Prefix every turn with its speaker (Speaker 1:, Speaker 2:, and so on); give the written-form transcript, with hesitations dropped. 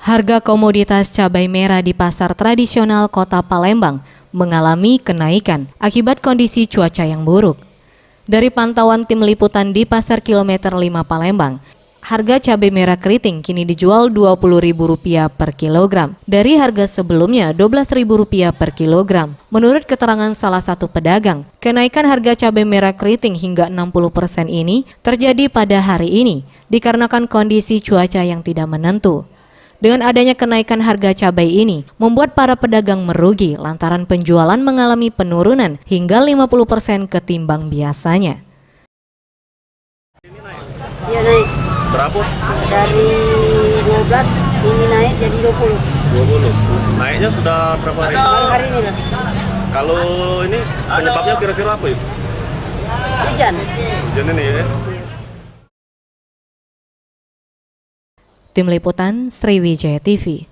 Speaker 1: Harga komoditas cabai merah di pasar tradisional Kota Palembang mengalami kenaikan akibat kondisi cuaca yang buruk. Dari pantauan tim liputan di Pasar Kilometer 5 Palembang, harga cabai merah keriting kini dijual Rp20.000 per kilogram dari harga sebelumnya Rp12.000 per kilogram. Menurut keterangan salah satu pedagang, kenaikan harga cabai merah keriting hingga 60% ini terjadi pada hari ini dikarenakan kondisi cuaca yang tidak menentu. Dengan adanya kenaikan harga cabai ini, membuat para pedagang merugi lantaran penjualan mengalami penurunan hingga 50% ketimbang biasanya.
Speaker 2: Iya naik.
Speaker 3: Berapa?
Speaker 2: Dari 12 ini naik jadi 20.
Speaker 3: 20. Naiknya sudah berapa hari?
Speaker 2: Baru hari ini lah.
Speaker 3: Kalau ini penyebabnya kira-kira apa itu?
Speaker 2: Hujan.
Speaker 3: Hujan ini ya?
Speaker 1: Tim Liputan Sriwijaya TV.